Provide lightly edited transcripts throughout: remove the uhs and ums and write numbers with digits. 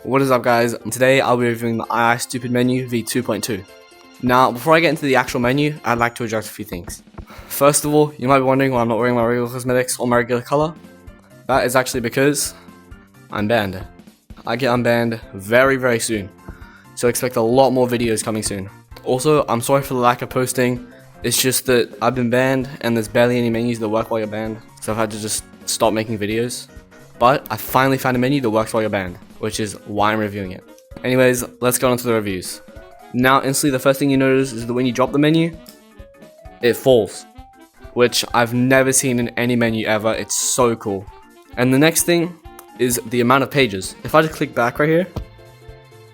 What is up, guys? Today I'll be reviewing the I Stupid menu v2.2. Now, before I get into the actual menu, I'd like to address a few things. First of all, you might be wondering why I'm not wearing my regular cosmetics or my regular color. That is actually because I'm banned. I get unbanned very soon, so expect a lot more videos coming soon. Also, I'm sorry for the lack of posting. It's just that I've been banned and there's barely any menus that work while you're banned, so I've had to just stop making videos. But I finally found a menu that works while you're banned, which is why I'm reviewing it. Anyways, let's go on to the reviews. Now, instantly, the first thing you notice is that when you drop the menu, it falls, which I've never seen in any menu ever. It's so cool. And the next thing is the amount of pages. If I just click back right here,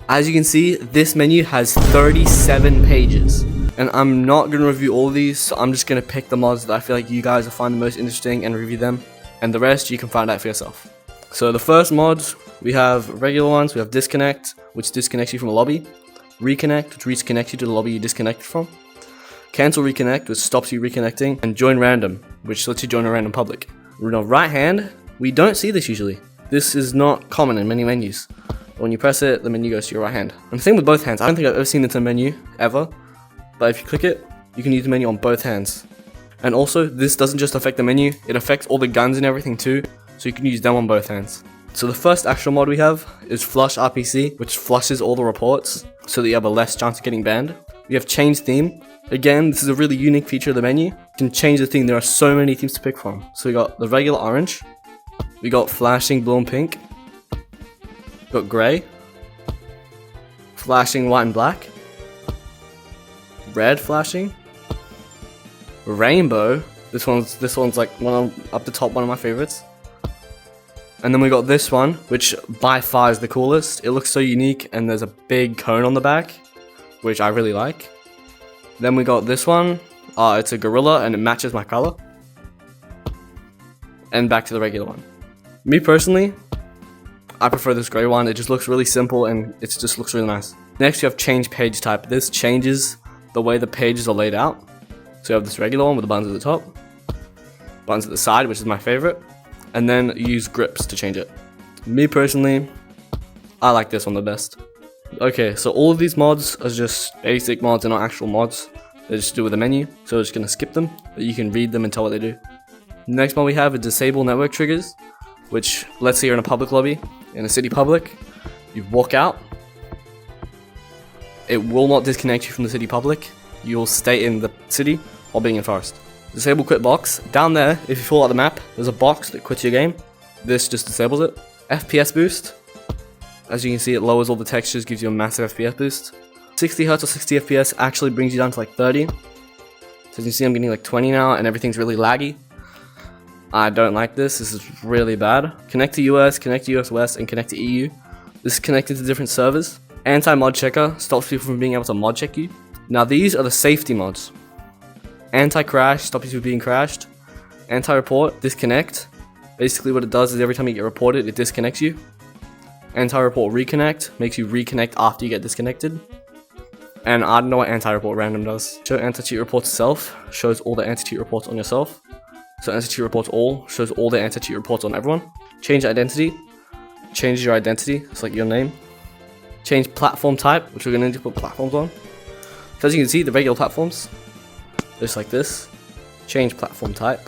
as you can see, this menu has 37 pages. And I'm not going to review all of these, so I'm just going to pick the mods that I feel like you guys will find the most interesting and review them. And the rest you can find out for yourself. So the first mods, we have regular ones. We have disconnect, which disconnects you from a lobby. Reconnect, which reconnects you to the lobby you disconnected from. Cancel reconnect, which stops you reconnecting. And join random, which lets you join a random public. Now, right hand, we don't see this usually. This is not common in many menus. When you press it, the menu goes to your right hand. And the same with both hands. I don't think I've ever seen it in a menu, ever. But if you click it, you can use the menu on both hands. And also, this doesn't just affect the menu, it affects all the guns and everything too. So you can use them on both hands. So the first actual mod we have is Flush RPC, which flushes all the reports so that you have a less chance of getting banned. We have Change Theme. Again, this is a really unique feature of the menu. You can change the theme. There are so many themes to pick from. So we got the regular orange. We got flashing blue and pink. We got grey. Flashing white and black. Red flashing. Rainbow. This one's like up the top, one of my favorites. And then we got this one, which by far is the coolest. It looks so unique, and there's a big cone on the back, which I really like. Then we got this one. It's a gorilla, and it matches my color. And back to the regular one. Me personally, I prefer this gray one. It just looks really simple, and it just looks really nice. Next, you have change page type. This changes the way the pages are laid out. So you have this regular one with the buttons at the top, buttons at the side, which is my favorite. And then use grips to change it. Me personally, I like this one the best. Okay, so all of these mods are just basic mods and not actual mods. They just do with the menu, so we're just gonna skip them, but you can read them and tell what they do. Next mod we have is disable network triggers, which let's say you're in a public lobby, in a city public, you walk out, it will not disconnect you from the city public, you will stay in the city while being in forest. Disable quit box. Down there, if you fall out the map, there's a box that quits your game. This just disables it. FPS boost. As you can see, it lowers all the textures, gives you a massive FPS boost. 60 Hz or 60 FPS actually brings you down to like 30. So as you can see, I'm getting like 20 now, and everything's really laggy. I don't like this. This is really bad. Connect to US, connect to US West, and connect to EU. This is connected to different servers. Anti-mod checker stops people from being able to mod check you. Now these are the safety mods. Anti-crash, stops you from being crashed. Anti-report, disconnect. Basically what it does is every time you get reported, it disconnects you. Anti-report reconnect, makes you reconnect after you get disconnected. And I don't know what anti-report random does. Show anti-cheat reports itself, shows all the anti-cheat reports on yourself. So anti-cheat reports all, shows all the anti-cheat reports on everyone. Change identity, changes your identity, it's like your name. Change platform type, which we're going to put platforms on. So as you can see, the regular platforms, just like this. Change platform type.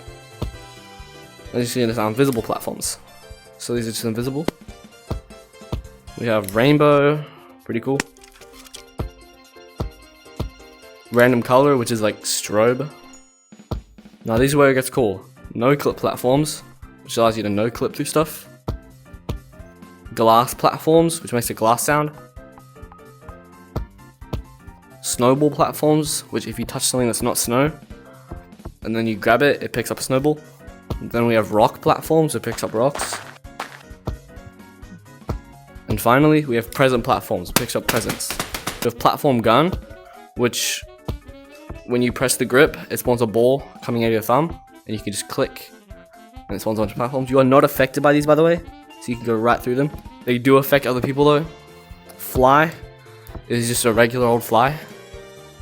As you see, there's invisible platforms. So these are just invisible. We have rainbow, pretty cool. Random color, which is like strobe. Now these are where it gets cool. No clip platforms, which allows you to no clip through stuff. Glass platforms, which makes a glass sound. Snowball platforms, which if you touch something that's not snow, and then you grab it, it picks up a snowball. And then we have rock platforms, it picks up rocks. And finally, we have present platforms, it picks up presents. We have platform gun, which when you press the grip, it spawns a ball coming out of your thumb, and you can just click, and it spawns a bunch of platforms. You are not affected by these, by the way, so you can go right through them. They do affect other people though. Fly is just a regular old fly.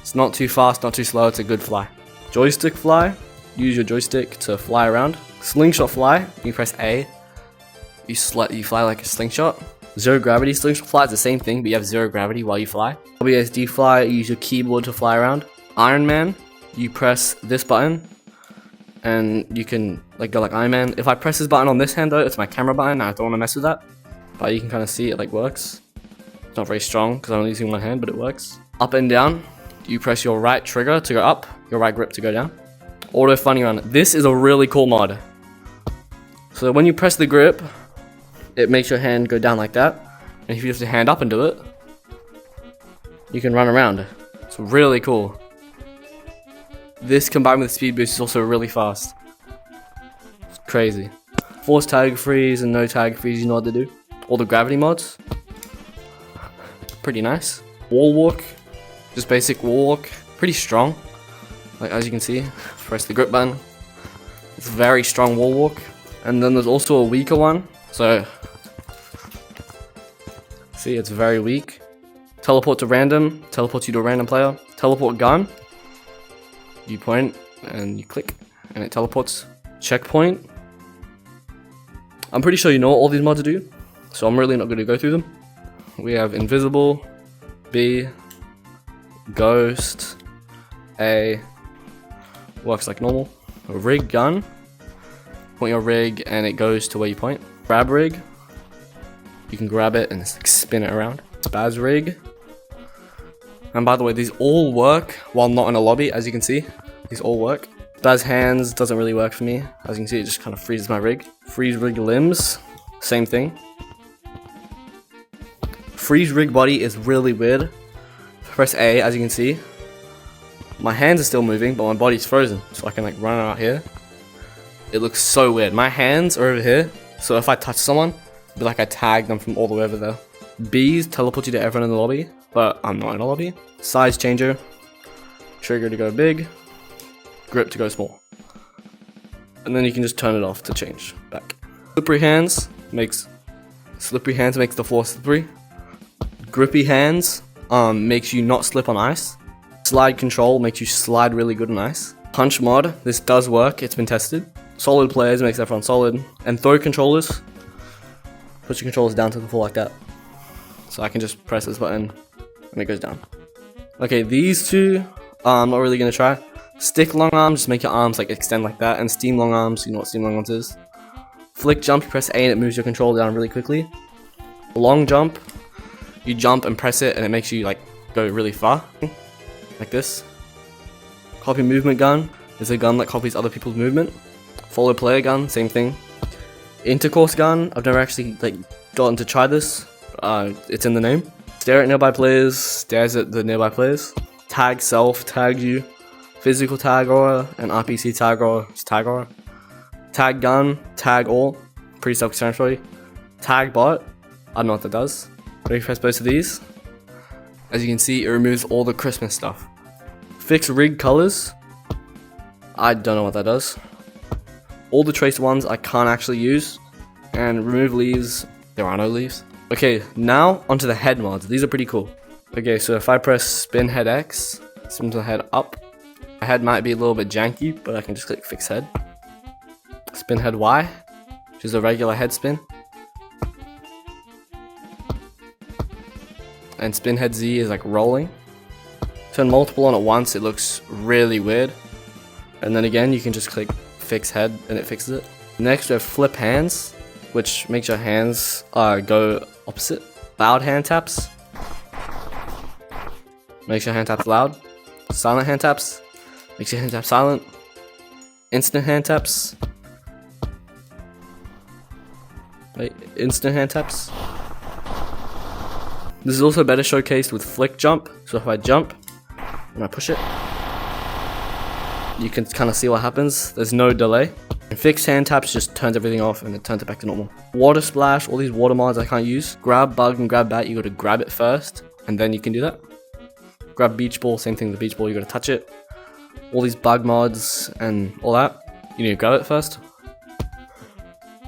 It's not too fast, not too slow, it's a good fly. Joystick fly, use your joystick to fly around. Slingshot fly, you press A, you fly like a slingshot. Zero gravity. Slingshot fly is the same thing, but you have zero gravity while you fly. WSD fly, you use your keyboard to fly around. Iron Man, you press this button, and you can like go like Iron Man. If I press this button on this hand though, it's my camera button. I don't want to mess with that. But you can kind of see it like works. It's not very strong because I'm only using one hand, but it works. Up and down, you press your right trigger to go up, your right grip to go down. Auto funny run. This is a really cool mod. So when you press the grip, it makes your hand go down like that. And if you lift your hand up and do it, you can run around. It's really cool. This combined with the speed boost is also really fast. It's crazy. Force tag freeze and no tag freeze, you know what to do. All the gravity mods. Pretty nice. Wall walk. Just basic wall walk. Pretty strong. Like as you can see, press the grip button. It's a very strong wall walk. And then there's also a weaker one. So, see, it's very weak. Teleport to random. Teleports you to a random player. Teleport gun. You point and you click and it teleports. Checkpoint. I'm pretty sure you know what all these mods do, so I'm really not going to go through them. We have invisible, B, ghost, A, works like normal. A rig gun. Point your rig and it goes to where you point. Grab rig. You can grab it and just like spin it around. Spaz rig. And by the way, these all work while not in a lobby, as you can see. These all work. Spaz hands doesn't really work for me. As you can see, it just kind of freezes my rig. Freeze rig limbs. Same thing. Freeze rig body is really weird. Press A, as you can see. My hands are still moving, but my body's frozen. So I can like run out here. It looks so weird. My hands are over here, so if I touch someone, it'd be like I tagged them from all the way over there. Bees teleport you to everyone in the lobby, but I'm not in a lobby. Size changer. Trigger to go big. Grip to go small. And then you can just turn it off to change back. Slippery hands makes the floor slippery. Grippy hands makes you not slip on ice. Slide control makes you slide really good on ice. Punch mod, this does work, it's been tested. Solid players makes everyone solid. And throw controllers, push your controllers down to the floor like that. So I can just press this button and it goes down. Okay, these two, I'm not really gonna try. Stick long arms, just make your arms like extend like that. And steam long arms, you know what steam long arms is. Flick jump, you press A and it moves your controller down really quickly. Long jump, you jump and press it and it makes you like go really far. Like this. Copy movement gun is a gun that copies other people's movement. Follow player gun, same thing. Intercourse gun, I've never actually like gotten to try this. It's in the name. Stare at nearby players, stares at the nearby players. Tag self, tag you. Physical tag aura and RPC tag aura, just tag aura. Tag gun, tag all, pretty self-explanatory. Tag bot, I don't know what that does. When you press both of these, as you can see, it removes all the Christmas stuff. Fix rig colors, I don't know what that does. All the trace ones I can't actually use. And remove leaves, there are no leaves. Okay, now onto the head mods, these are pretty cool. Okay, so if I press spin head X, spin the head up. My head might be a little bit janky, but I can just click fix head. Spin head Y, which is a regular head spin. And spin head Z is like rolling. Turn multiple on at once, it looks really weird. And then again, you can just click fix head and it fixes it. Next we have flip hands, which makes your hands go opposite. Loud hand taps. Makes your hand taps loud. Silent hand taps. Makes your hand tap silent. Instant hand taps. Wait, instant hand taps. This is also better showcased with flick jump. So if I jump and I push it, you can kind of see what happens. There's no delay. And fix hand taps just turns everything off and it turns it back to normal. Water splash, all these water mods I can't use. Grab bug and grab bat, you gotta grab it first and then you can do that. Grab beach ball, same thing with the beach ball, you gotta touch it. All these bug mods and all that, you need to grab it first.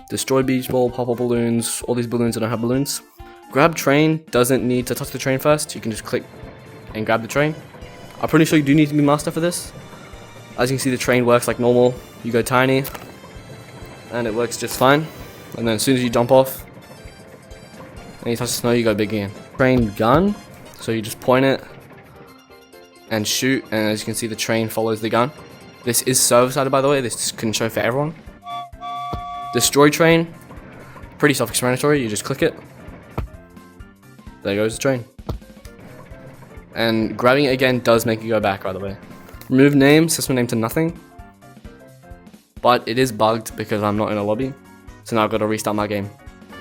Destroy beach ball, pop up balloons, all these balloons that don't have balloons. Grab train, doesn't need to touch the train first, you can just click and grab the train. I'm pretty sure you do need to be master for this. As you can see, the train works like normal. You go tiny and it works just fine. And then as soon as you jump off And you touch the snow, you go big again. Train gun. So you just point it and shoot, and as you can see, the train follows the gun. This is server-sided, by the way. This couldn't show for everyone. Destroy train. Pretty self-explanatory. You just click it. There goes the train. And grabbing it again does make it go back, by the way. Remove name. Sets my name to nothing. But it is bugged because I'm not in a lobby. So now I've got to restart my game.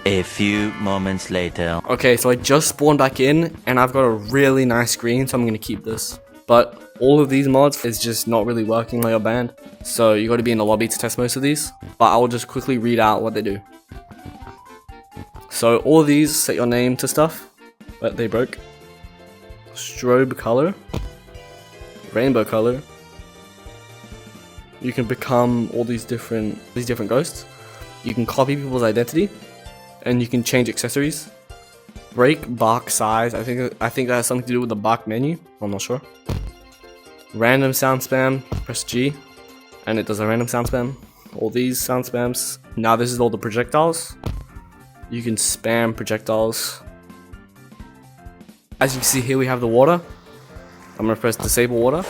A few moments later. Okay, so I just spawned back in and I've got a really nice screen, so I'm going to keep this. But all of these mods is just not really working like a band. So you got to be in the lobby to test most of these. But I will just quickly read out what they do. So all of these set your name to stuff, but they broke. Strobe color. Rainbow color. You can become all these different ghosts. You can copy people's identity. And you can change accessories. Break bark size. I think that has something to do with the bark menu. I'm not sure. Random sound spam. Press G, and it does a random sound spam. All these sound spams. Now this is all the projectiles. You can spam projectiles. As you can see here, we have the water. I'm gonna press disable water,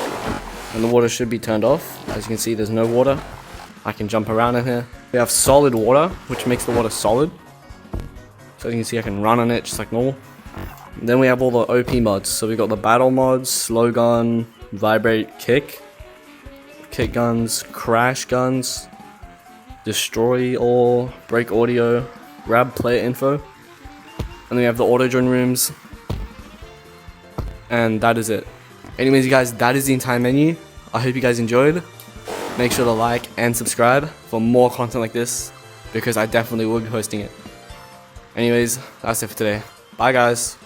and the water should be turned off. As you can see, there's no water. I can jump around in here. We have solid water, which makes the water solid. So as you can see, I can run on it just like normal. And then we have all the OP mods. So we got the battle mods, slow gun, vibrate, kick guns, crash guns, destroy all, break audio, grab player info. And then we have the auto drone rooms. And that is it. Anyways, you guys, that is the entire menu. I hope you guys enjoyed. Make sure to like and subscribe for more content like this, because I definitely will be posting it. Anyways, that's it for today. Bye guys.